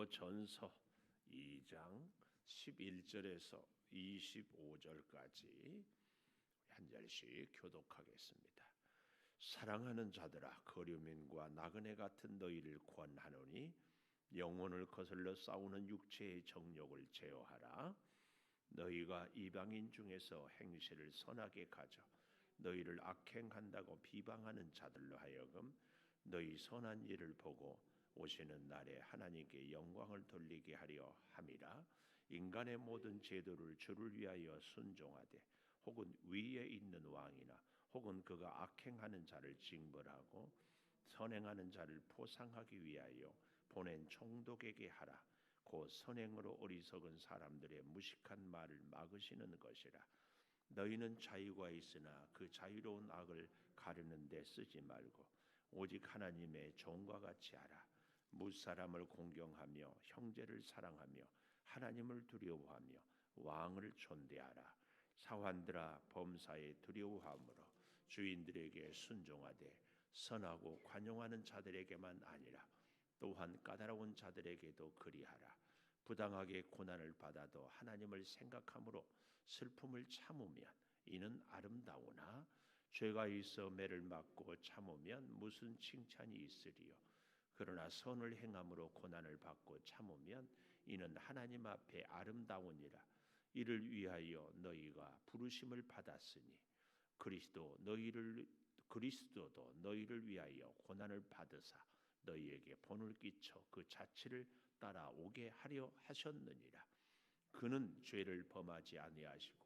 고린도전서 2장 11절에서 25절까지 한 절씩 교독하겠습니다. 사랑하는 자들아, 거류민과 나그네 같은 너희를 권하노니 영혼을 거슬러 싸우는 육체의 정욕을 제어하라. 너희가 이방인 중에서 행실을 선하게 가져 너희를 악행한다고 비방하는 자들로 하여금 너희 선한 일을 보고 오시는 날에 하나님께 영광을 돌리게 하려 함이라. 인간의 모든 제도를 주를 위하여 순종하되 혹은 위에 있는 왕이나 혹은 그가 악행하는 자를 징벌하고 선행하는 자를 보상하기 위하여 보낸 총독에게 하라. 곧 선행으로 어리석은 사람들의 무식한 말을 막으시는 것이라. 너희는 자유가 있으나 그 자유로운 악을 가르는 데 쓰지 말고 오직 하나님의 종과 같이 하라. 무사람을 공경하며 형제를 사랑하며 하나님을 두려워하며 왕을 존대하라. 사환들아, 범사에 두려워함으로 주인들에게 순종하되 선하고 관용하는 자들에게만 아니라 또한 까다로운 자들에게도 그리하라. 부당하게 고난을 받아도 하나님을 생각함으로 슬픔을 참으면 이는 아름다우나 죄가 있어 매를 맞고 참으면 무슨 칭찬이 있으리요. 그러나 선을 행함으로 고난을 받고 참으면 이는 하나님 앞에 아름다우니라. 이를 위하여 너희가 부르심을 받았으니 그리스도도 너희를 위하여 고난을 받으사 너희에게 본을 끼쳐 그 자취를 따라오게 하려 하셨느니라. 그는 죄를 범하지 아니하시고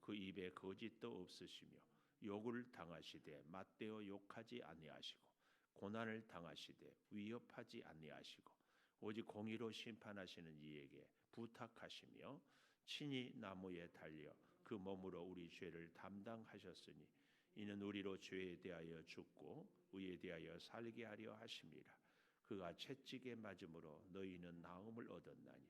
그 입에 거짓도 없으시며 욕을 당하시되 맞대어 욕하지 아니하시고 고난을 당하시되 위협하지 아니하시고 오직 공의로 심판하시는 이에게 부탁하시며 친히 나무에 달려 그 몸으로 우리 죄를 담당하셨으니 이는 우리로 죄에 대하여 죽고 의에 대하여 살게 하려 하심이라. 그가 채찍에 맞음으로 너희는 나음을 얻었나니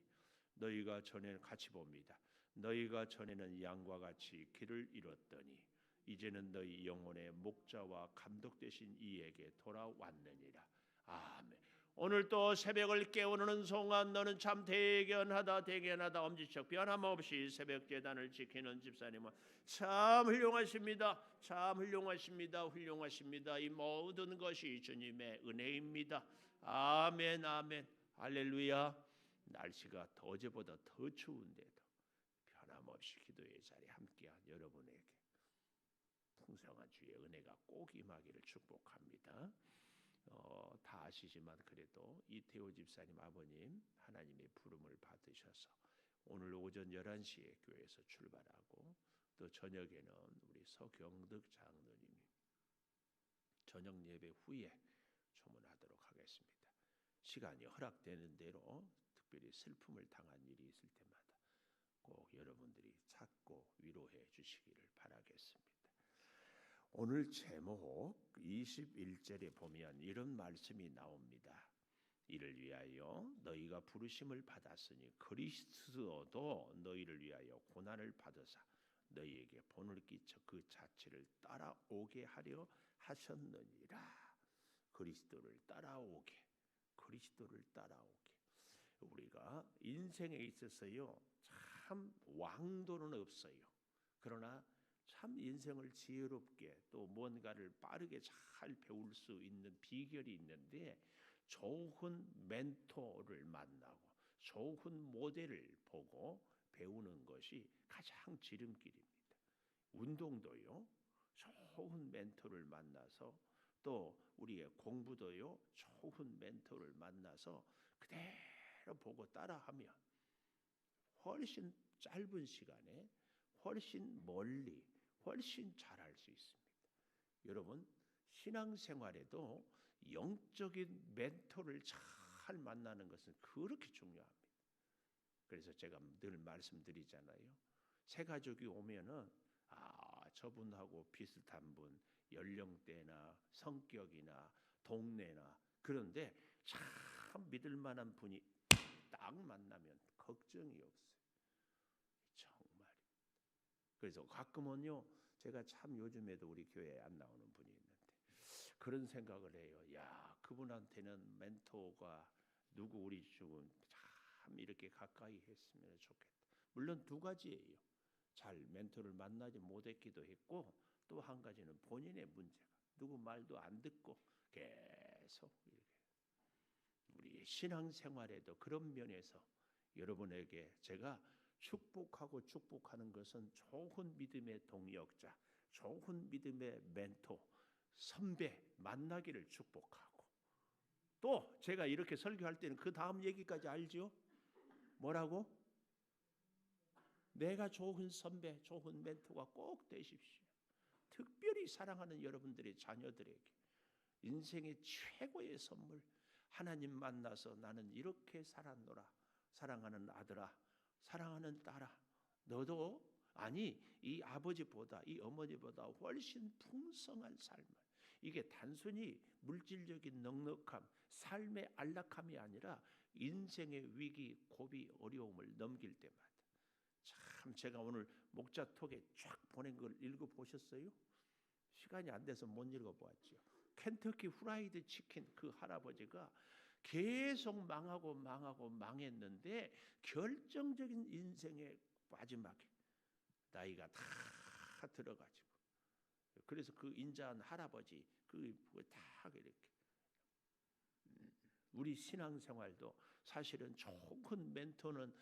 너희가 전에는 같이 봅니다. 너희가 전에는 양과 같이 길을 잃었더니 이제는 너희 영혼의 목자와 감독 되신 이에게 돌아왔느니라. 아멘. 오늘 또 새벽을 깨우는 송안 너는 참 대견하다 엄지척 변함없이 새벽 제단을 지키는 집사님은 참 훌륭하십니다. 참 훌륭하십니다. 이 모든 것이 주님의 은혜입니다. 아멘 아멘 할렐루야. 날씨가 어제보다 더 추운데도 변함없이 기도의 자리에 함께한 여러분에게 풍성한 주의 은혜가 꼭 임하기를 축복합니다. 다 아시지만 그래도 이태호 집사님 아버님 하나님의 부름을 받으셔서 오늘 오전 11시에 교회에서 출발하고 또 저녁에는 우리 서경득 장로님이 저녁 예배 후에 초문하도록 하겠습니다. 시간이 허락되는 대로 특별히 슬픔을 당한 일이 있을 때마다 꼭 여러분들이 찾고 위로해 주시기를 바라겠습니다. 오늘 제목 21절에 보면 이런 말씀이 나옵니다. 이를 위하여 너희가 부르심을 받았으니 그리스도도 너희를 위하여 고난을 받으사 너희에게 본을 끼쳐 그 자취를 따라오게 하려 하셨느니라. 그리스도를 따라오게. 우리가 인생에 있어서요 참 왕도는 없어요. 그러나 참 인생을 지혜롭게 또 뭔가를 빠르게 잘 배울 수 있는 비결이 있는데 좋은 멘토를 만나고 좋은 모델을 보고 배우는 것이 가장 지름길입니다. 운동도요 좋은 멘토를 만나서 또 우리의 공부도요 좋은 멘토를 만나서 그대로 보고 따라하면 훨씬 짧은 시간에 훨씬 멀리 훨씬 잘할 수 있습니다. 여러분 신앙생활에도 영적인 멘토를 잘 만나는 것은 그렇게 중요합니다. 그래서 제가 늘 말씀드리잖아요. 새 가족이 오면은 저분하고 비슷한 분 연령대나 성격이나 동네나 그런데 참 믿을 만한 분이 딱 만나면 걱정이 없어요. 정말. 그래서 가끔은요 제가 참 요즘에도 우리 교회에 안 나오는 분이 있는데 그런 생각을 해요. 야, 그분한테는 멘토가 누구 우리 지금 참 이렇게 가까이 했으면 좋겠다. 물론 두 가지예요. 잘 멘토를 만나지 못했기도 했고, 또 한 가지는 본인의 문제가 누구 말도 안 듣고 계속 이렇게. 우리 신앙생활에도 그런 면에서 여러분에게 제가 축복하는 것은 좋은 믿음의 동역자, 좋은 믿음의 멘토, 선배 만나기를 축복하고, 또 제가 이렇게 설교할 때는 그 다음 얘기까지 알죠? 뭐라고? 내가 좋은 선배, 좋은 멘토가 꼭 되십시오. 특별히 사랑하는 여러분들의 자녀들에게 인생의 최고의 선물, 하나님 만나서 나는 이렇게 살았노라. 사랑하는 아들아, 사랑하는 딸아, 너도 이 아버지보다, 이 어머니보다 훨씬 풍성한 삶을, 이게 단순히 물질적인 넉넉함, 삶의 안락함이 아니라 인생의 위기, 고비, 어려움을 넘길 때마다. 참 제가 오늘 목자톡에 쫙 보낸 걸 읽어보셨어요? 시간이 안 돼서 못 읽어보았죠. 켄터키 후라이드 치킨 그 할아버지가 계속 망하고 망했는데 결정적인 인생의 마지막에 나이가 다 들어가지고, 그래서 그 인자한 할아버지 다 이렇게. 우리 신앙생활도 사실은 좋은 멘토는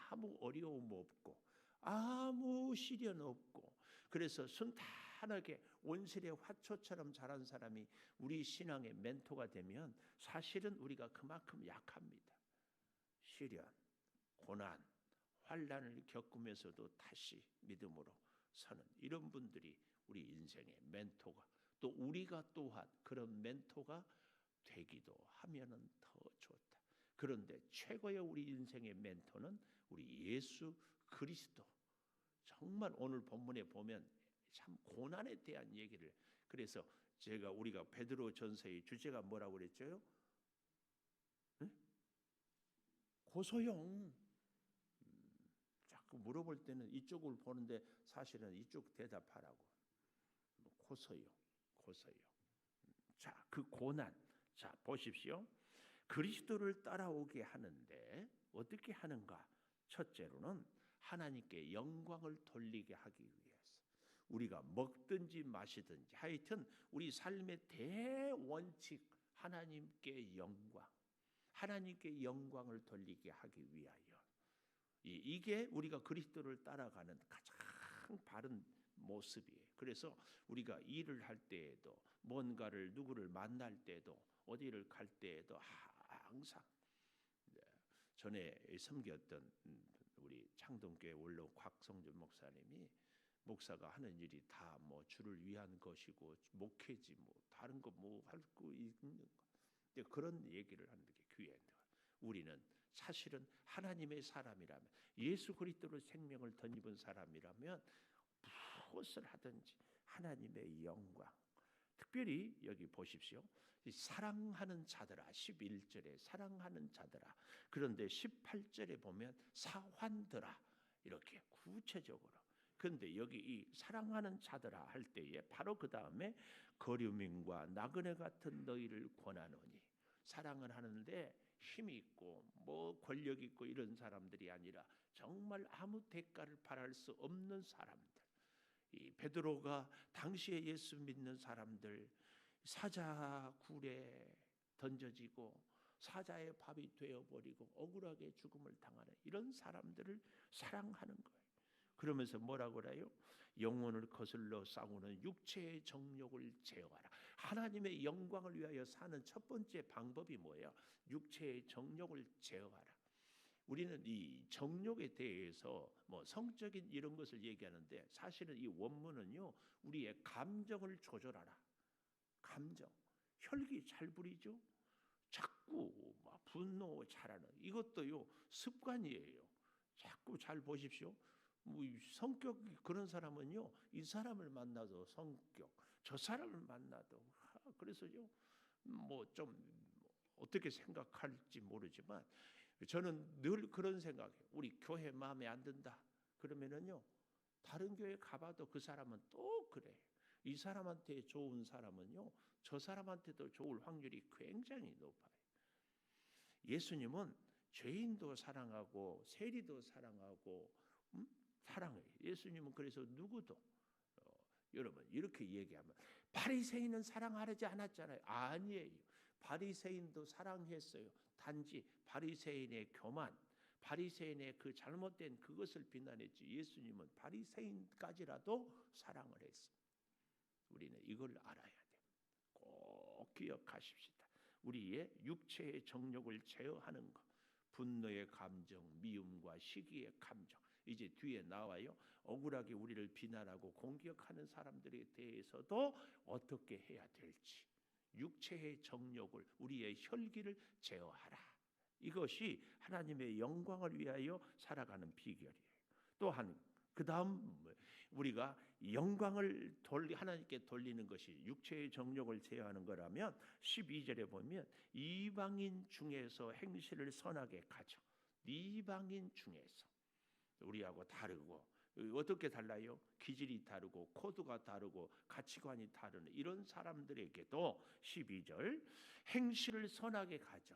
아무 어려움 없고 아무 시련 없고, 그래서 순탄하게 온실의 화초처럼 자란 사람이 우리 신앙의 멘토가 되면 사실은 우리가 그만큼 약합니다. 시련, 고난, 환난을 겪으면서도 다시 믿음으로 서는 이런 분들이 우리 인생의 멘토가, 또 우리가 또한 그런 멘토가 되기도 하면은 더 좋다. 그런데 최고의 우리 인생의 멘토는 우리 예수 그리스도. 정말 오늘 본문에 보면 참 고난에 대한 얘기를, 그래서 우리가 베드로 전서의 주제가 뭐라고 그랬죠? 응? 고소용. 자꾸 물어볼 때는 이쪽을 보는데 사실은 이쪽 대답하라고. 고소용. 자, 그 고난. 자, 보십시오. 그리스도를 따라오게 하는데 어떻게 하는가? 첫째로는 하나님께 영광을 돌리게 하기 위해서. 우리가 먹든지 마시든지 하여튼 우리 삶의 대원칙, 하나님께 영광을 돌리게 하기 위하여. 이게 우리가 그리스도를 따라가는 가장 바른 모습이에요. 그래서 우리가 일을 할 때에도, 뭔가를 누구를 만날 때도, 어디를 갈 때에도 항상, 전에 섬겼던 우리 창동교회 원로 곽성준 목사가 하는 일이 다 뭐 주를 위한 것이고 목회지 뭐 다른 거 뭐 할 거 있는 거, 그런 얘기를 하는 게 교회인데, 우리는 사실은 하나님의 사람이라면, 예수 그리스도로 생명을 덧입은 사람이라면 무엇을 하든지 하나님의 영광. 특별히 여기 보십시오. 사랑하는 자들아, 11절에 사랑하는 자들아. 그런데 18절에 보면 사환들아, 이렇게 구체적으로. 그런데 여기 이 사랑하는 자들아 할 때에 바로 그 다음에 거류민과 나그네 같은 너희를 권하노니. 사랑을 하는데 힘이 있고 뭐 권력 있고 이런 사람들이 아니라 정말 아무 대가를 바랄 수 없는 사람들. 이 베드로가 당시에 예수 믿는 사람들, 사자굴에 던져지고 사자의 밥이 되어버리고 억울하게 죽음을 당하는 이런 사람들을 사랑하는 거예요. 그러면서 뭐라고 그래요? 영혼을 거슬러 싸우는 육체의 정욕을 제어하라. 하나님의 영광을 위하여 사는 첫 번째 방법이 뭐예요? 육체의 정욕을 제어하라. 우리는 이 정욕에 대해서 뭐 성적인 이런 것을 얘기하는데, 사실은 이 원문은요, 우리의 감정을 조절하라. 감정, 혈기 잘 부리죠. 자꾸 막 분노 잘하는, 이것도요 습관이에요. 자꾸 잘 보십시오. 뭐 성격이 그런 사람은요, 이 사람을 만나도 성격, 저 사람을 만나도 그래서요 뭐 좀 어떻게 생각할지 모르지만 저는 늘 그런 생각해요. 우리 교회 마음에 안 든다 그러면은요, 다른 교회 가봐도 그 사람은 또 그래. 이 사람한테 좋은 사람은요, 저 사람한테도 좋을 확률이 굉장히 높아요. 예수님은 죄인도 사랑하고 세리도 사랑하고 사랑해요. 예수님은 그래서 누구도 여러분 이렇게 얘기하면 바리새인은 사랑하지 않았잖아요. 아니에요. 바리새인도 사랑했어요. 단지 바리새인의 교만, 바리새인의 그 잘못된 그것을 비난했지 예수님은 바리새인까지라도 사랑을 했습니다. 우리는 이걸 알아야 돼요. 꼭 기억하십시다. 우리의 육체의 정욕을 제어하는 것, 분노의 감정, 미움과 시기의 감정, 이제 뒤에 나와요. 억울하게 우리를 비난하고 공격하는 사람들에 대해서도 어떻게 해야 될지, 육체의 정욕을, 우리의 혈기를 제어하라. 이것이 하나님의 영광을 위하여 살아가는 비결이에요. 또한 그 다음 우리가 영광을 하나님께 돌리는 것이 육체의 정욕을 제어하는 거라면 12절에 보면 이방인 중에서 행실을 선하게 가져. 이방인 중에서 우리하고 다르고 어떻게 달라요? 기질이 다르고 코드가 다르고 가치관이 다른 이런 사람들에게도 12절 행실을 선하게 가져.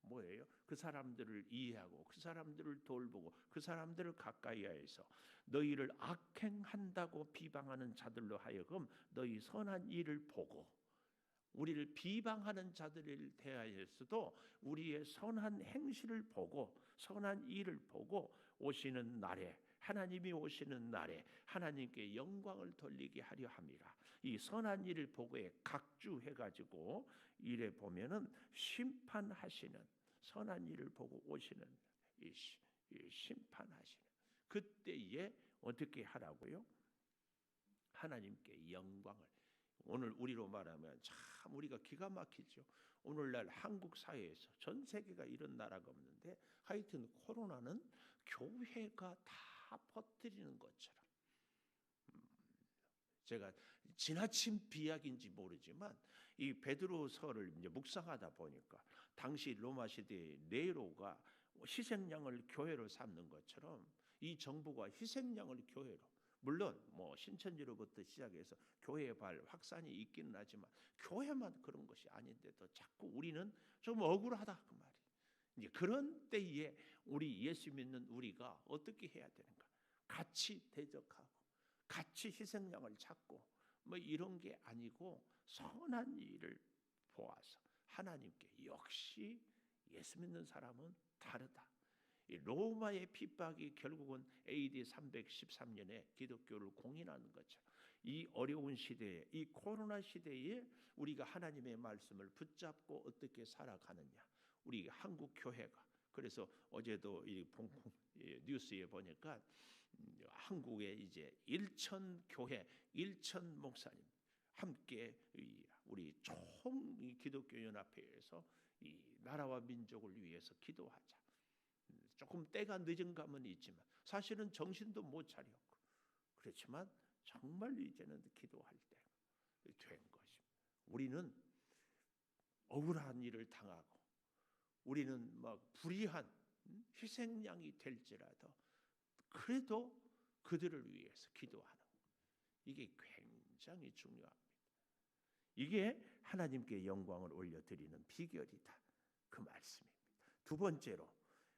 뭐예요? 그 사람들을 이해하고 그 사람들을 돌보고 그 사람들을 가까이 해서 너희를 악행한다고 비방하는 자들로 하여금 너희 선한 일을 보고, 우리를 비방하는 자들을 대하여서도 우리의 선한 행실을 보고 선한 일을 보고 오시는 날에, 하나님이 오시는 날에 하나님께 영광을 돌리게 하려 함이라. 이 선한 일을 보고에 각주해가지고 이래 보면은 심판하시는, 선한 일을 보고 오시는 이 심판하시는 그때에 어떻게 하라고요? 하나님께 영광을. 오늘 우리로 말하면 참 우리가 기가 막히죠. 오늘날 한국 사회에서 전 세계가 이런 나라가 없는데 하여튼 코로나는 교회가 다 퍼뜨리는 것처럼, 제가 지나친 비약인지 모르지만 이 베드로서를 이제 묵상하다 보니까 당시 로마 시대의 네로가 희생양을 교회로 삼는 것처럼 이 정부가 희생양을 교회로, 물론 뭐 신천지로부터 시작해서 교회의 확산이 있기는 하지만 교회만 그런 것이 아닌데도 자꾸 우리는 좀 억울하다 그 말이. 이제 그런 때에 우리 예수 믿는 우리가 어떻게 해야 되는가? 같이 대적하고 같이 희생양을 찾고 뭐 이런 게 아니고 선한 일을 보아서 하나님께, 역시 예수 믿는 사람은 다르다. 이 로마의 핍박이 결국은 AD 313년에 기독교를 공인하는 것처럼 이 어려운 시대에, 이 코로나 시대에 우리가 하나님의 말씀을 붙잡고 어떻게 살아가느냐. 우리 한국 교회가, 그래서 어제도 이 뉴스에 보니까 한국의 이제 1천 교회, 1천 목사님 함께 우리 총 기독교 연합회에서 이 나라와 민족을 위해서 기도하자. 조금 때가 늦은 감은 있지만 사실은 정신도 못 차렸고 그렇지만 정말 이제는 기도할 때 된 것입니다. 우리는 억울한 일을 당하고 우리는 막 불의한 희생양이 될지라도 그래도 그들을 위해서 기도하는 것, 이게 굉장히 중요합니다. 이게 하나님께 영광을 올려드리는 비결이다 그 말씀입니다. 두 번째로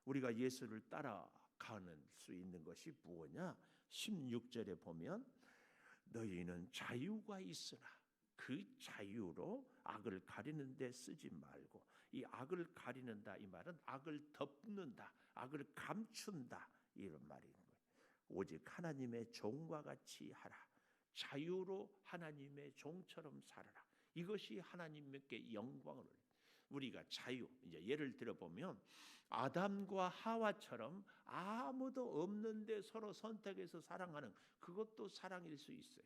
우리가 예수를 따라가는 수 있는 것이 무엇이냐? 16절에 보면 너희는 자유가 있으나 그 자유로 악을 가리는 데 쓰지 말고, 이 악을 가리는다 이 말은 악을 덮는다, 악을 감춘다 이런 말인 거예요. 오직 하나님의 종과 같이 하라. 자유로 하나님의 종처럼 살아라. 이것이 하나님께 영광을 올려. 우리가 자유, 이제 예를 들어 보면 아담과 하와처럼 아무도 없는데 서로 선택해서 사랑하는 그것도 사랑일 수 있어요.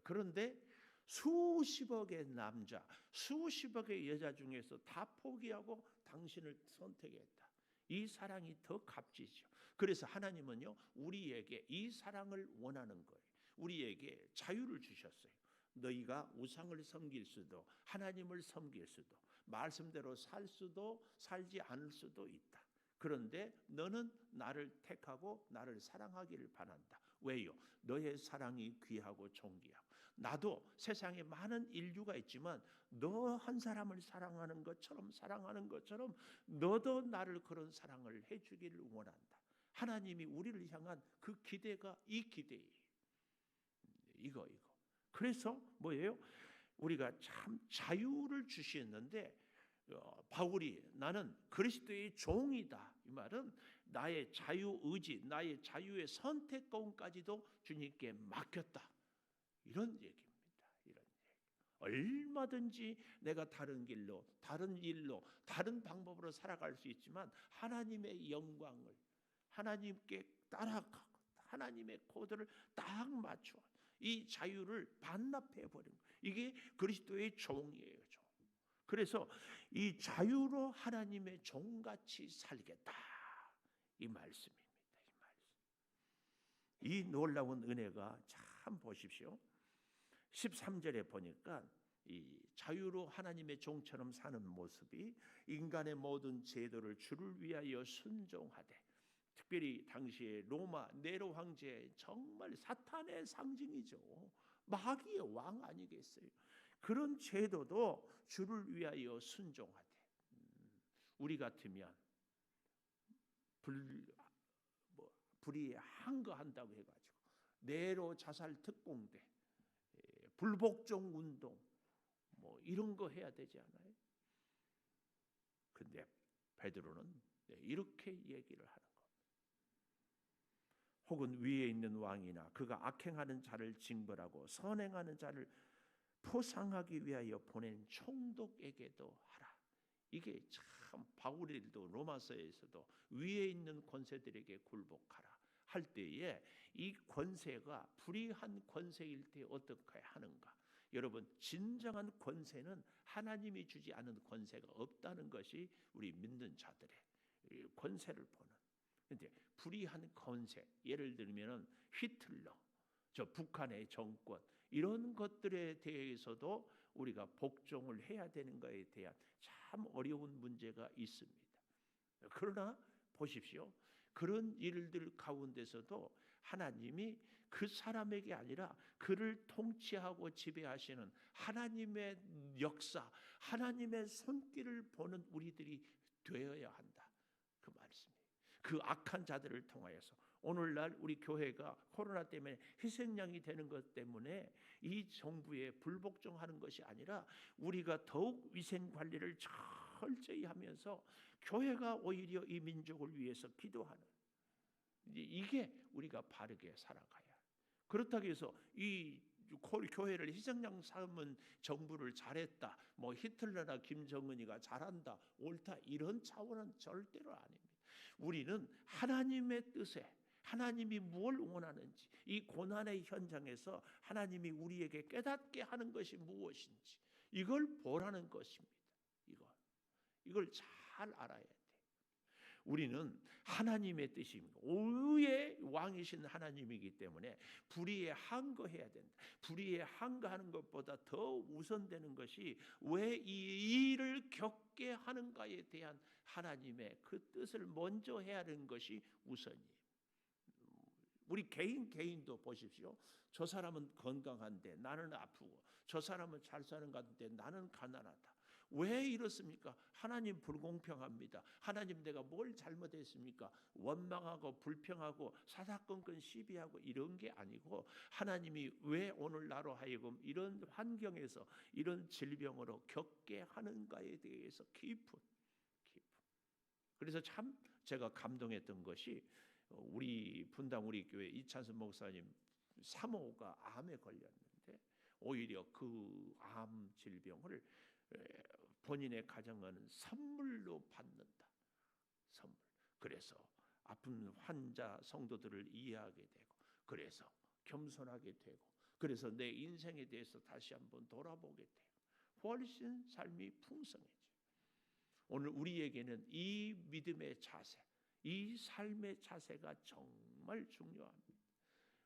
그런데 수십억의 남자, 수십억의 여자 중에서 다 포기하고 당신을 선택했다. 이 사랑이 더 값지죠. 그래서 하나님은요 우리에게 이 사랑을 원하는 거예요. 우리에게 자유를 주셨어요. 너희가 우상을 섬길 수도 하나님을 섬길 수도 말씀대로 살 수도 살지 않을 수도 있다. 그런데 너는 나를 택하고 나를 사랑하기를 바란다. 왜요? 너의 사랑이 귀하고 존귀하고 나도 세상에 많은 인류가 있지만 너 한 사람을 사랑하는 것처럼 너도 나를 그런 사랑을 해주기를 원한다. 하나님이 우리를 향한 그 기대가 이 기대예요. 이거. 그래서 뭐예요? 우리가 참 자유를 주시는데 바울이 나는 그리스도의 종이다. 이 말은 나의 자유 의지, 나의 자유의 선택권까지도 주님께 맡겼다. 이런 얘기입니다. 이런 얘기. 얼마든지 내가 다른 길로, 다른 일로, 다른 방법으로 살아갈 수 있지만 하나님의 영광을 하나님께 따라가고 하나님의 코드를 딱 맞춰 이 자유를 반납해 버린 거예요. 이게 그리스도의 종이에요. 종. 그래서 이 자유로 하나님의 종같이 살겠다. 이 말씀입니다. 이 말씀. 이 놀라운 은혜가 참 보십시오. 13절에 보니까 이 자유로 하나님의 종처럼 사는 모습이 인간의 모든 제도를 주를 위하여 순종하되, 특별히 당시에 로마 네로 황제 정말 사탄의 상징이죠. 마귀의 왕 아니겠어요? 그런 제도도 주를 위하여 순종하되, 우리 같으면 불의에 항거한다고 해가지고 네로 자살 특공대, 불복종 운동 뭐 이런 거 해야 되지 않아요? 근데 베드로는 이렇게 얘기를 하는 겁니다. 혹은 위에 있는 왕이나 그가 악행하는 자를 징벌하고 선행하는 자를 포상하기 위하여 보낸 총독에게도 하라. 이게 참 바울도 로마서에서도 위에 있는 권세들에게 굴복하라 할 때에 이 권세가 불의한 권세일 때 어떻게 하는가? 여러분, 진정한 권세는 하나님이 주지 않은 권세가 없다는 것이 우리 믿는 자들의 권세를 보는. 그런데 불의한 권세, 예를 들면은 히틀러, 저 북한의 정권 이런 것들에 대해서도 우리가 복종을 해야 되는 것에 대한 참 어려운 문제가 있습니다. 그러나 보십시오. 그런 일들 가운데서도 하나님이 그 사람에게 아니라 그를 통치하고 지배하시는 하나님의 역사, 하나님의 손길을 보는 우리들이 되어야 한다. 그 말씀이에요. 그 악한 자들을 통하여서 오늘날 우리 교회가 코로나 때문에 희생양이 되는 것 때문에 이 정부에 불복종하는 것이 아니라 우리가 더욱 위생관리를 철저히 하면서 교회가 오히려 이 민족을 위해서 기도하는, 이게 우리가 바르게 살아가야. 그렇다고 해서 이 교회를 희생양 삼은 정부를 잘했다, 뭐 히틀러나 김정은이가 잘한다, 옳다, 이런 차원은 절대로 아닙니다. 우리는 하나님의 뜻에, 하나님이 무엇을 원하는지, 이 고난의 현장에서 하나님이 우리에게 깨닫게 하는 것이 무엇인지 이걸 보라는 것입니다. 이걸 잘 알아야 돼. 우리는 하나님의 뜻입니다. 의의 왕이신 하나님이기 때문에 불의에 항거해야 된다. 불의에 항거하는 것보다 더 우선되는 것이 왜 이 일을 겪게 하는가에 대한 하나님의 그 뜻을 먼저 해야 하는 것이 우선이에요. 우리 개인도 보십시오. 저 사람은 건강한데 나는 아프고, 저 사람은 잘 사는 것 같은데 나는 가난하다. 왜 이렇습니까? 하나님 불공평합니다. 하나님 내가 뭘 잘못했습니까? 원망하고 불평하고 사사건건 시비하고 이런 게 아니고, 하나님이 왜 오늘 나로 하여금 이런 환경에서 이런 질병으로 겪게 하는가에 대해서 깊은. 그래서 참 제가 감동했던 것이 우리 분당 우리 교회 이찬선 목사님 사모가 암에 걸렸는데 오히려 그 암 질병을 본인의 가정은 선물로 받는다. 선물. 그래서 아픈 환자 성도들을 이해하게 되고, 그래서 겸손하게 되고, 그래서 내 인생에 대해서 다시 한번 돌아보게 되고, 훨씬 삶이 풍성해져. 오늘 우리에게는 이 믿음의 자세, 이 삶의 자세가 정말 중요합니다.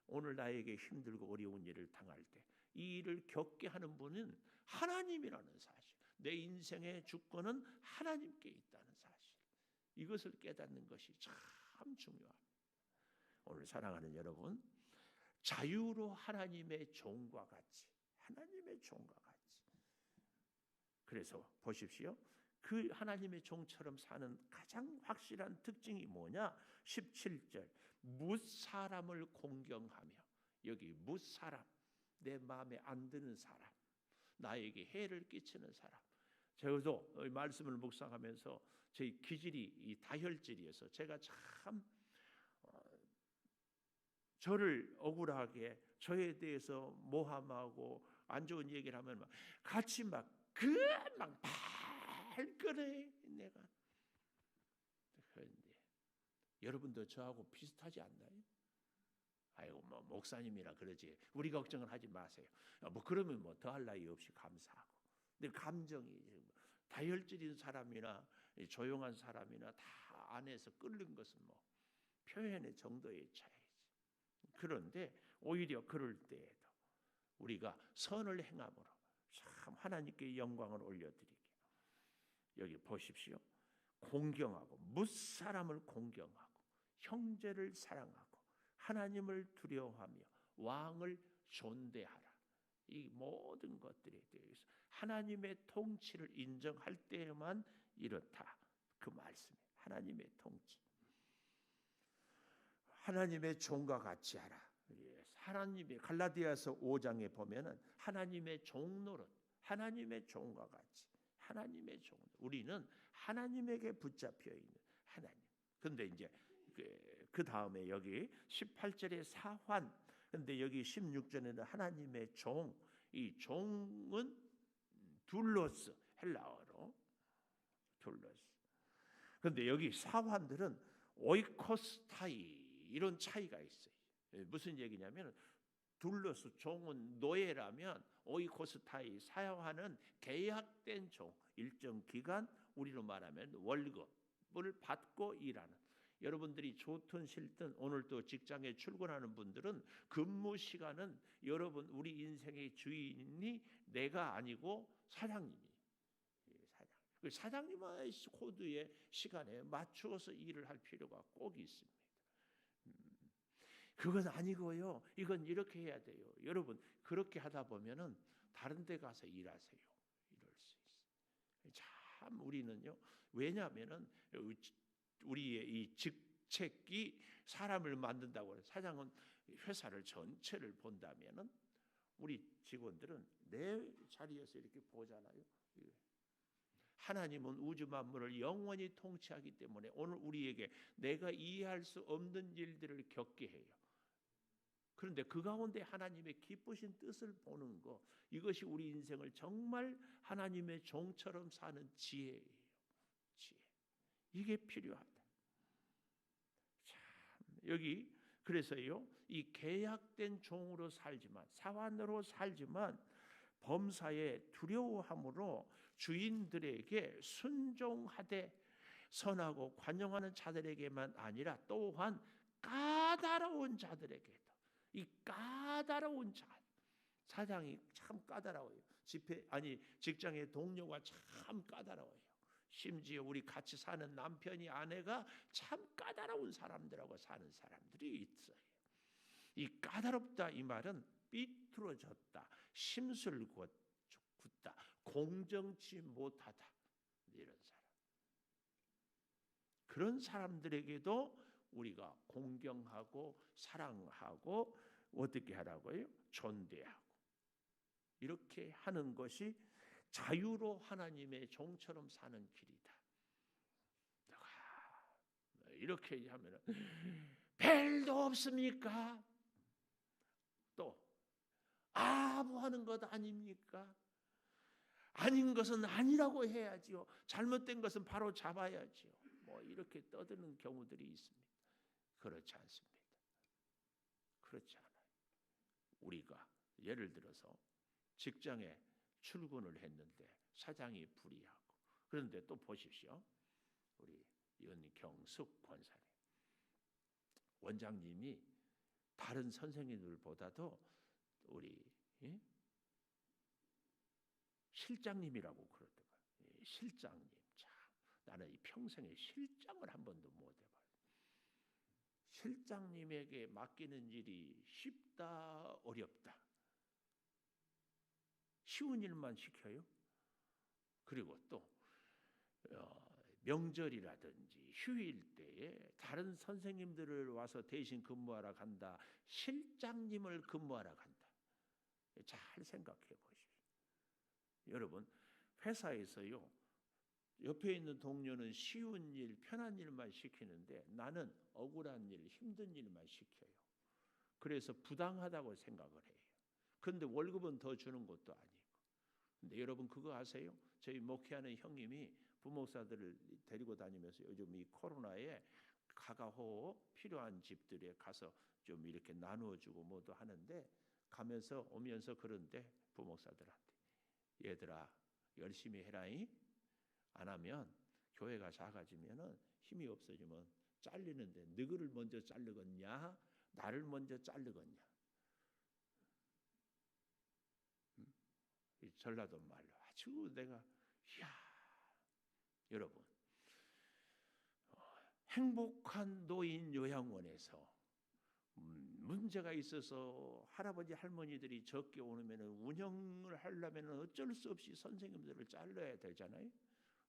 오늘 나에게 힘들고 어려운 일을 당할 때 이 일을 겪게 하는 분은 하나님이라는 사실, 내 인생의 주권은 하나님께 있다는 사실, 이것을 깨닫는 것이 참 중요합니다. 오늘 사랑하는 여러분, 자유로 하나님의 종과 같이 하나님의 종과 같이. 그래서 보십시오. 그 하나님의 종처럼 사는 가장 확실한 특징이 뭐냐? 17절 무사람을 공경하며, 여기 무사람, 내 마음에 안 드는 사람, 나에게 해를 끼치는 사람. 저도 말씀을 묵상하면서 제 기질이 이 다혈질이어서 제가 참 저를 억울하게, 저에 대해서 모함하고 안 좋은 얘기를 하면 막 같이 막 발끈해 내가. 그런데 여러분도 저하고 비슷하지 않나요? 아이고 뭐 목사님이라 그러지 우리 걱정을 하지 마세요. 뭐 그러면 뭐 더할 나위 없이 감사하고. 근데 감정이 다혈질인 사람이나 조용한 사람이나 다 안에서 끓는 것은 뭐 표현의 정도의 차이지. 그런데 오히려 그럴 때에도 우리가 선을 행함으로 참 하나님께 영광을 올려드리게. 여기 보십시오. 공경하고 무사람을 공경하고 형제를 사랑하고 하나님을 두려워하며 왕을 존대하라. 이 모든 것들에 대해서 하나님의 통치를 인정할 때에만 이렇다. 그 말씀이에요. 하나님의 통치. 하나님의 종과 같이 하라. 하나님의 갈라디아서 5장에 보면은 하나님의 종노릇, 하나님의 종과 같이, 하나님의 종. 우리는 하나님에게 붙잡혀 있는 하나님. 근데 이제 그 다음에 여기 18절에 사환. 근데 여기 16절에는 하나님의 종. 이 종은 둘로스, 헬라어로 둘로스. 근데 여기 사환들은 오이코스타이 이런 차이가 있어요. 무슨 얘기냐면 둘러스 종은 노예라면 오이코스타이 사용하는 계약된 종, 일정 기간 우리로 말하면 월급을 받고 일하는. 여러분들이 좋든 싫든 오늘도 직장에 출근하는 분들은 근무 시간은 여러분 우리 인생의 주인이 내가 아니고 사장님이. 사장님의 코드의 시간에 맞추어서 일을 할 필요가 꼭 있습니다. 그건 아니고요. 이건 이렇게 해야 돼요. 여러분 그렇게 하다 보면은 다른 데 가서 일하세요. 이럴 수 있어요. 참 우리는요. 왜냐하면은 우리의 이 직책이 사람을 만든다고 해서 사장은 회사를 전체를 본다면은 우리 직원들은 내 자리에서 이렇게 보잖아요. 하나님은 우주 만물을 영원히 통치하기 때문에 오늘 우리에게 내가 이해할 수 없는 일들을 겪게 해요. 그런데 그 가운데 하나님의 기쁘신 뜻을 보는 것, 이것이 우리 인생을 정말 하나님의 종처럼 사는 지혜예요. 지혜. 이게 필요하다. 참 여기 그래서요. 이 계약된 종으로 살지만, 사환으로 살지만 범사에 두려워함으로 주인들에게 순종하되 선하고 관용하는 자들에게만 아니라 또한 까다로운 자들에게도. 이 까다로운 자, 사장이 참 까다로워요. 직장의 동료가 참 까다로워요. 심지어 우리 같이 사는 남편이 아내가 참 까다로운 사람들하고 사는 사람들이 있어요. 이 까다롭다 이 말은 삐뚤어졌다, 심술궂다, 공정치 못하다, 이런 사람. 그런 사람들에게도 우리가 공경하고 사랑하고 어떻게 하라고요? 존대하고. 이렇게 하는 것이 자유로 하나님의 종처럼 사는 길이다. 이렇게 하면 벨도 없습니까? 또 아부하는 것 아닙니까? 아닌 것은 아니라고 해야지요. 잘못된 것은 바로 잡아야지요. 뭐 이렇게 떠드는 경우들이 있습니다. 그렇지 않습니다. 그렇지 않아요. 우리가 예를 들어서 직장에 출근을 했는데 사장이 불이하고, 그런데 또 보십시오. 우리 연경숙 권사님, 원장님이 다른 선생님들보다도 우리 실장님이라고 그러더라고요. 실장님, 참 나는 이 평생에 실장을 한 번도 못 해봐요. 실장님에게 맡기는 일이 쉽다 어렵다. 쉬운 일만 시켜요. 그리고 또 명절이라든지 휴일 때에 다른 선생님들을 와서 대신 근무하러 간다. 실장님을 근무하러 간다. 잘 생각해 보십시오. 여러분, 회사에서요, 옆에 있는 동료는 쉬운 일, 편한 일만 시키는데 나는 억울한 일, 힘든 일만 시켜요. 그래서 부당하다고 생각을 해요. 그런데 월급은 더 주는 것도 아니고. 근데 여러분 그거 아세요? 저희 목회하는 형님이 부목사들을 데리고 다니면서 요즘 이 코로나에 가가호 필요한 집들에 가서 좀 이렇게 나누어주고 뭐도 하는데, 가면서 오면서 그런데 부목사들한테, 얘들아 열심히 해라잉. 안 하면 교회가 작아지면은 힘이 없어지면 잘리는데 누구를 먼저 자르겠냐? 나를 먼저 자르겠냐? 이 전라도 말로 아주 내가, 이야, 여러분, 행복한 노인 요양원에서 문제가 있어서 할아버지 할머니들이 적게 오면 운영을 하려면 어쩔 수 없이 선생님들을 잘라야 되잖아요.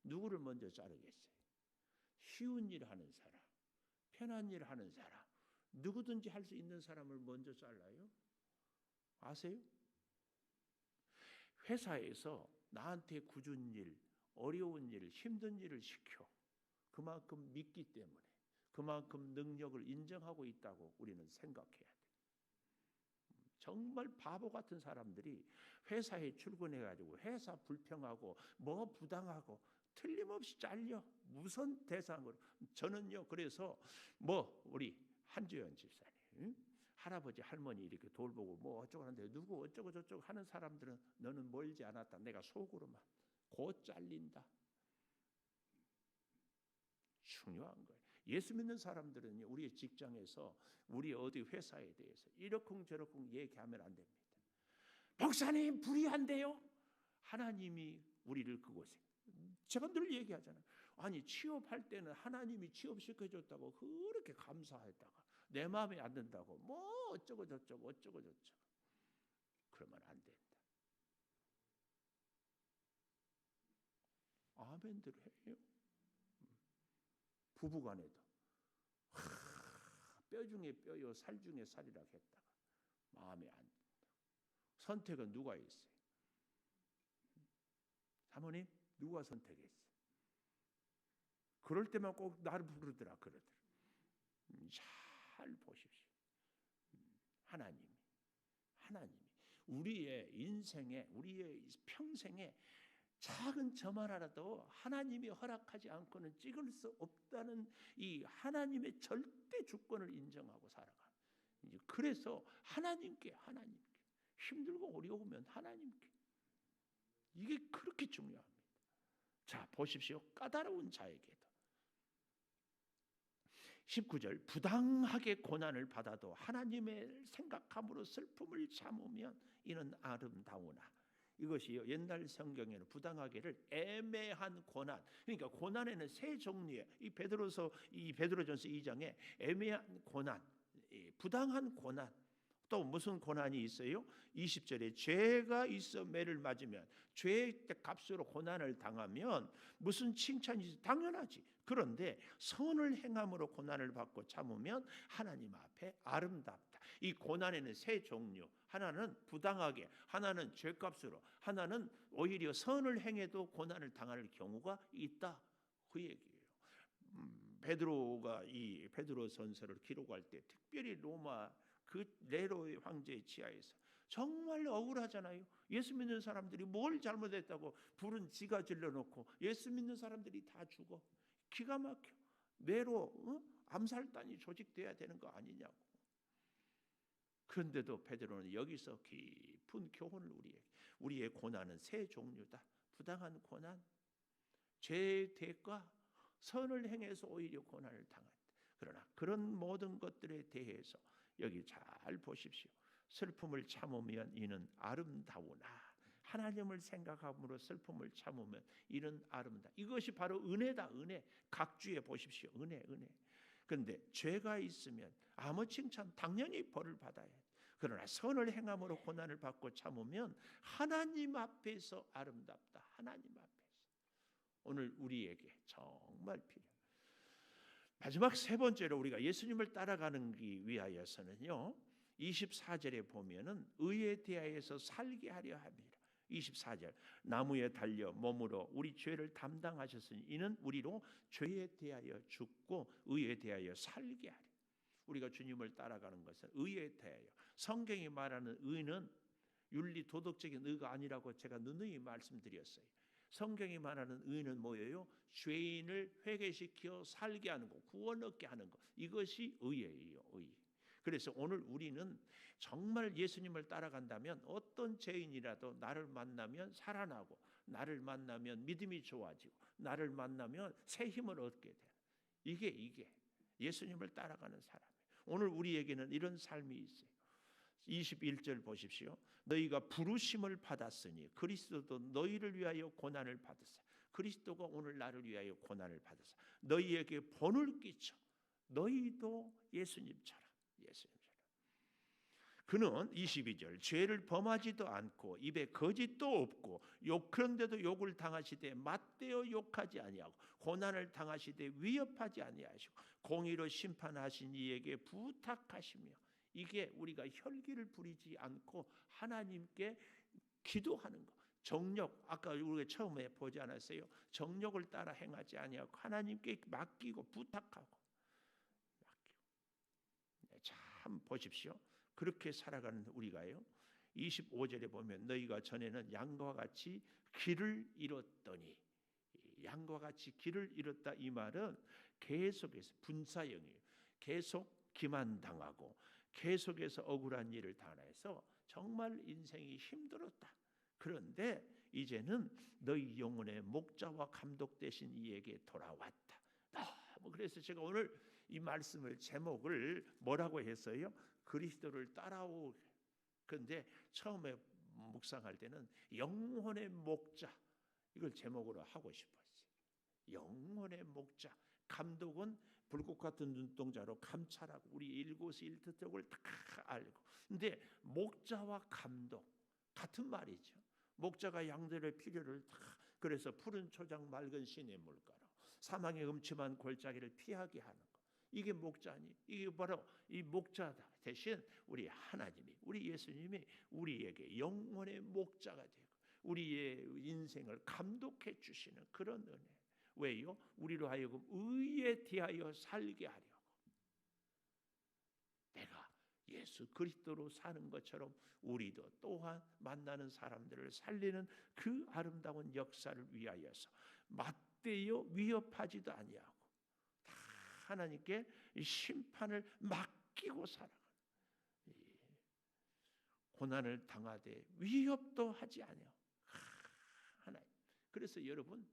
누구를 먼저 자르겠어요? 쉬운 일 하는 사람, 편한 일 하는 사람, 누구든지 할 수 있는 사람을 먼저 잘라요? 아세요? 회사에서 나한테 굳은 일, 어려운 일, 힘든 일을 시켜. 그만큼 믿기 때문에, 그만큼 능력을 인정하고 있다고 우리는 생각해야 돼. 정말 바보 같은 사람들이 회사에 출근해가지고 회사 불평하고 뭐 부당하고 틀림없이 잘려. 무슨 대상으로. 저는요, 그래서 뭐 우리 한주연 집사님, 응? 할아버지 할머니 이렇게 돌보고 뭐 어쩌고 하는데, 누구 어쩌고 저쩌고 하는 사람들은 너는 멀지 않았다. 내가 속으로만 곧 잘린다. 중요한 거예요. 예수 믿는 사람들은요, 우리의 직장에서, 우리 어디 회사에 대해서 이러쿵저러쿵 얘기하면 안 됩니다. 목사님 불의한데요? 하나님이 우리를 그곳에, 제가 늘 얘기하잖아요. 아니, 취업할 때는 하나님이 취업시켜줬다고 그렇게 감사했다가 내 마음에 안 든다고 뭐 어쩌고 저쩌고 그러면 안 된다. 아멘들 해요. 부부간에도 뼈 중에 뼈요 살 중에 살이라 했다가 마음에 안 든다. 선택은 누가 했어요? 사모님, 누가 선택했어요? 그럴 때만 꼭 나를 부르더라 그러더라. 잘 보십시오. 하나님이 우리의 인생에, 우리의 평생에 작은 점 하나라도 하나님이 허락하지 않고는 찍을 수 없다는 이 하나님의 절대 주권을 인정하고 살아가. 그래서 하나님께 힘들고 어려우면 하나님께, 이게 그렇게 중요합니다. 자, 보십시오. 까다로운 자에게도 19절, 부당하게 고난을 받아도 하나님의 생각함으로 슬픔을 참으면 이는 아름다우나. 이것이요, 옛날 성경에는 부당하게를 애매한 고난, 그러니까 고난에는 세 종류의, 이 베드로전서 2장에 애매한 고난, 부당한 고난, 또 무슨 고난이 있어요? 20절에 죄가 있어 매를 맞으면, 죄의 값으로 고난을 당하면 무슨 칭찬이지? 당연하지. 그런데 선을 행함으로 고난을 받고 참으면 하나님 앞에 아름답다. 이 고난에는 세 종류, 하나는 부당하게, 하나는 죄값으로, 하나는 오히려 선을 행해도 고난을 당할 경우가 있다. 그 얘기예요. 베드로가 이 베드로전서를 기록할 때 특별히 로마 그 네로의 황제의 지하에서 정말 억울하잖아요. 예수 믿는 사람들이 뭘 잘못했다고 불은 지가 질러놓고 예수 믿는 사람들이 다 죽어. 기가 막혀. 네로 암살단이 조직돼야 되는 거 아니냐고. 그런데도 베드로는 여기서 깊은 교훈을 우리의 고난은 세 종류다. 부당한 고난, 죄의 대가, 선을 행해서 오히려 고난을 당한다. 그러나 그런 모든 것들에 대해서 여기 잘 보십시오. 슬픔을 참으면 이는 아름다우나. 하나님을 생각함으로 슬픔을 참으면 이는 아름다. 이것이 바로 은혜다. 은혜. 각주에 보십시오. 은혜. 그런데 죄가 있으면 아무 칭찬 당연히 벌을 받아야 돼. 그러나 선을 행함으로 고난을 받고 참으면 하나님 앞에서 아름답다. 하나님 앞에서. 오늘 우리에게 정말 필요해요. 마지막 세 번째로 우리가 예수님을 따라가는 위하여서는요, 24절에 보면은 의에 대하여서 살게 하려 합니다. 24절, 나무에 달려 몸으로 우리 죄를 담당하셨으니 이는 우리로 죄에 대하여 죽고 의에 대하여 살게 하려. 우리가 주님을 따라가는 것은 의에 대하여, 성경이 말하는 의는 윤리 도덕적인 의가 아니라고 제가 누누이 말씀드렸어요. 성경이 말하는 의는 뭐예요? 죄인을 회개시켜 살게 하는 것, 구원 얻게 하는 것, 이것이 의예요. 의. 그래서 오늘 우리는 정말 예수님을 따라간다면 어떤 죄인이라도 나를 만나면 살아나고, 나를 만나면 믿음이 좋아지고, 나를 만나면 새 힘을 얻게 되는, 이게 예수님을 따라가는 사람이에요. 오늘 우리에게는 이런 삶이 있어요. 21절 보십시오. 너희가 부르심을 받았으니 그리스도도 너희를 위하여 고난을 받으사. 그리스도가 오늘 나를 위하여 고난을 받으사 너희에게 본을 끼쳐 너희도 예수님처럼. 그는 22절 죄를 범하지도 않고 입에 거짓도 없고 그런데도 욕을 당하시되 맞대어 욕하지 아니하고 고난을 당하시되 위협하지 아니하시고 공의로 심판하신 이에게 부탁하시며. 이게 우리가 혈기를 부리지 않고 하나님께 기도하는 것. 정욕, 아까 우리가 처음에 보지 않았어요? 정욕을 따라 행하지 아니하고 하나님께 맡기고 부탁하고 맡기고. 참 보십시오. 그렇게 살아가는 우리가요, 25절에 보면 너희가 전에는 양과 같이 길을 잃었더니, 양과 같이 길을 잃었다, 이 말은 계속해서 분사형이에요. 계속 기만당하고 계속해서 억울한 일을 당해서 정말 인생이 힘들었다. 그런데 이제는 너희 영혼의 목자와 감독 되신 이에게 돌아왔다. 그래서 제가 오늘 이 말씀을 제목을 뭐라고 했어요? 그리스도를 따라오. 그런데 처음에 묵상할 때는 영혼의 목자, 이걸 제목으로 하고 싶었어요. 영혼의 목자. 감독은 불꽃 같은 눈동자로 감찰하고 우리 일거수일투족을 다 알고. 근데 목자와 감독 같은 말이죠. 목자가 양들의 필요를 다, 그래서 푸른 초장 맑은 시냇물가로 사망의 음침한 골짜기를 피하게 하는 것. 이게 목자니, 이게 바로 이 목자다. 대신 우리 하나님이, 우리 예수님이 우리에게 영혼의 목자가 되고 우리의 인생을 감독해 주시는 그런 은혜. 왜요? 우리로 하여금 의에 대하여 살게 하려고. 내가 예수 그리스도로 사는 것처럼 우리도 또한 만나는 사람들을 살리는 그 아름다운 역사를 위하여서 맞대어 위협하지도 아니하고 다 하나님께 심판을 맡기고 살아가는, 고난을 당하되 위협도 하지 아니하고 하나님. 그래서 여러분,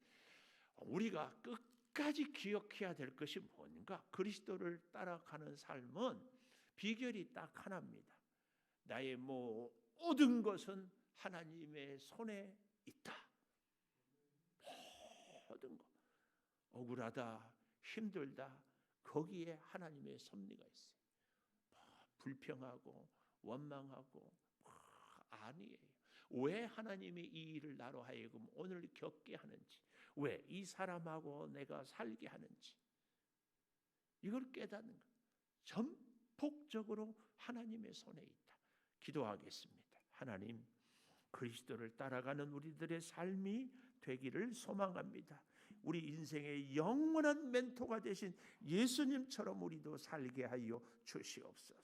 우리가 끝까지 기억해야 될 것이 뭔가? 그리스도를 따라가는 삶은 비결이 딱 하나입니다. 나의 모든 것은 하나님의 손에 있다. 모든 것, 억울하다, 힘들다, 거기에 하나님의 섭리가 있어요. 불평하고 원망하고 아니에요. 왜 하나님이 이 일을 나로 하여금 오늘 겪게 하는지, 왜 이 사람하고 내가 살게 하는지, 이걸 깨닫는 것. 전폭적으로 하나님의 손에 있다. 기도하겠습니다. 하나님, 그리스도를 따라가는 우리들의 삶이 되기를 소망합니다. 우리 인생의 영원한 멘토가 되신 예수님처럼 우리도 살게 하여 주시옵소서.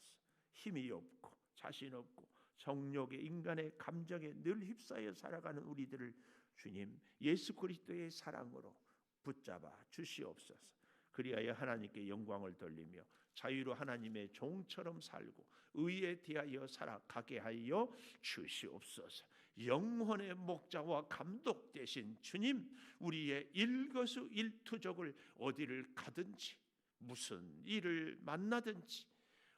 힘이 없고 자신 없고 정욕의 인간의 감정에 늘 휩싸여 살아가는 우리들을 주님 예수 그리스도의 사랑으로 붙잡아 주시옵소서. 그리하여 하나님께 영광을 돌리며 자유로 하나님의 종처럼 살고 의에 대하여 살아가게 하여 주시옵소서. 영혼의 목자와 감독 되신 주님, 우리의 일거수일투족을 어디를 가든지 무슨 일을 만나든지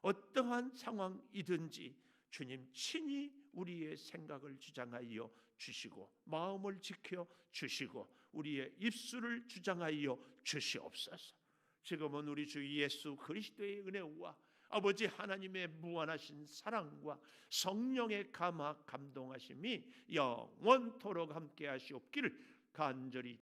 어떠한 상황이든지 주님 친히 우리의 생각을 주장하여 주시고 마음을 지켜 주시고 우리의 입술을 주장하여 주시옵소서. 지금은 우리 주 예수 그리스도의 은혜와 아버지 하나님의 무한하신 사랑과 성령의 감동하심이 영원토록 함께 하시옵기를 간절히